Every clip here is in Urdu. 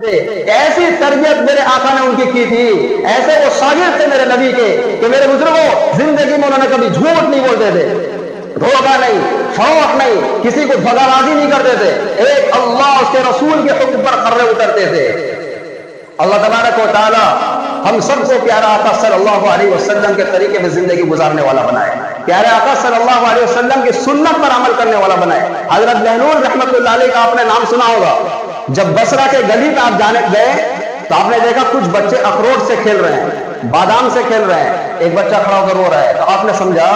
ایسی تربیت میرے آقا نے ان کی تھی، ایسے وہ شاگرد تھے میرے نبی کے کہ میرے بزرگوں زندگی میں انہوں نے کبھی جھوٹ نہیں بولتے تھے، دھوکہ نہیں، فروغ نہیں، کسی کو دھوکہ بازی نہیں کرتے تھے، ایک اللہ اس کے رسول کے حکم پر کھرے اترتے تھے۔ اللہ تبارک و تعالی ہم سب کو پیارا آقا صلی اللہ علیہ وسلم کے طریقے میں زندگی گزارنے والا بنائے، پیارے آقا صلی اللہ علیہ وسلم کی سنت پر عمل کرنے والا بنائے۔ حضرت بہلول رحمۃ اللہ علیہ کا آپ نے نام سنا ہوگا، جب بصرہ کے گلی میں آپ جانے گئے تو آپ نے دیکھا کچھ بچے اخروٹ سے کھیل رہے ہیں، بادام سے کھیل رہے ہیں، ایک بچہ کھڑا ہو کر رو رہا ہے، تو آپ نے سمجھا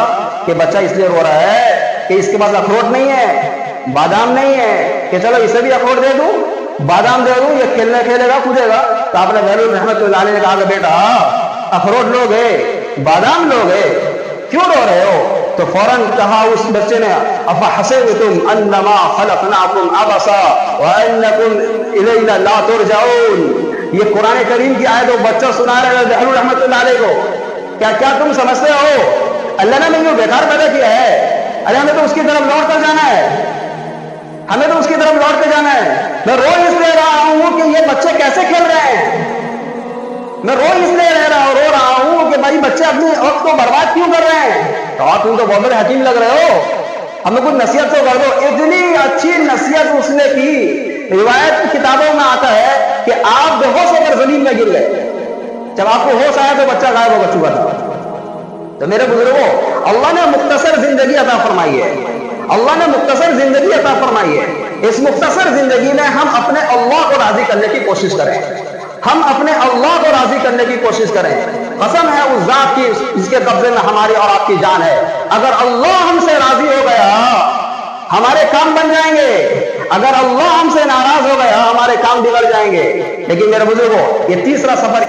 کہ بچہ اس لیے رو رہا ہے کہ اس کے پاس اخروٹ نہیں ہے، بادام نہیں ہے، کہ چلو اسے بھی اخروٹ دے دوں، بادام دے دوں، یہ کھیلے گا کودے گا۔ تو آپ نے بہلول رحمۃ اللہ علیہ نے کہا کہ بیٹا اخروٹ لوگ ہے، بادام لوگ ہے، کیوں رو رہے ہو؟ تو فوراً کہا اس بچے نے افحسبتم انما خلقناکم عبثا وانکم الینا لا ترجعون۔ یہ قرآن کریم کی آیت وہ بچہ سنا رہے ہیں بہلول رحمۃ اللہ علیہ کو، کیا تم سمجھتے ہو اللہ نے مجھے بیکار پیدا کیا ہے؟ ارے ہمیں تو اس کی طرف لوٹ کر جانا ہے، ہمیں تو اس کی طرف لوٹ کے جانا ہے۔ میں رو اس لیے رہا ہوں کہ یہ بچے کیسے کھیل رہے ہیں، میں رو اس لیے رو رہا ہوں کہ بھائی بچے اپنے وقت کو برباد کیوں کر رہے ہیں۔ تو تم تو بہت بڑے حکیم لگ رہے ہو، ہمیں کچھ نصیحت تو کر دو۔ اتنی اچھی نصیحت اس نے کی، روایت کی کتابوں میں آتا ہے کہ آپ بے ہوش ہو کر زمین میں گر گئے، جب آپ کو ہوش آیا تو بچہ غائب ہو چکا تھا۔ تو میرے بزرگوں، اللہ نے مختصر زندگی عطا فرمائی ہے، اللہ نے مختصر زندگی عطا فرمائی ہے۔ اس مختصر زندگی میں ہم اپنے اللہ کو راضی کرنے کی کوشش کریں، ہم اپنے اللہ کو راضی کرنے کی کوشش کریں۔ قسم ہے اس ذات کی جس کے قبضے میں ہماری اور آپ کی جان ہے، اگر اللہ ہم سے راضی ہو گیا ہمارے کام بن جائیں گے، اگر اللہ ہم سے ناراض ہو گیا ہمارے کام بگڑ جائیں گے۔ لیکن میرے بزرگوں، یہ تیسرا سفر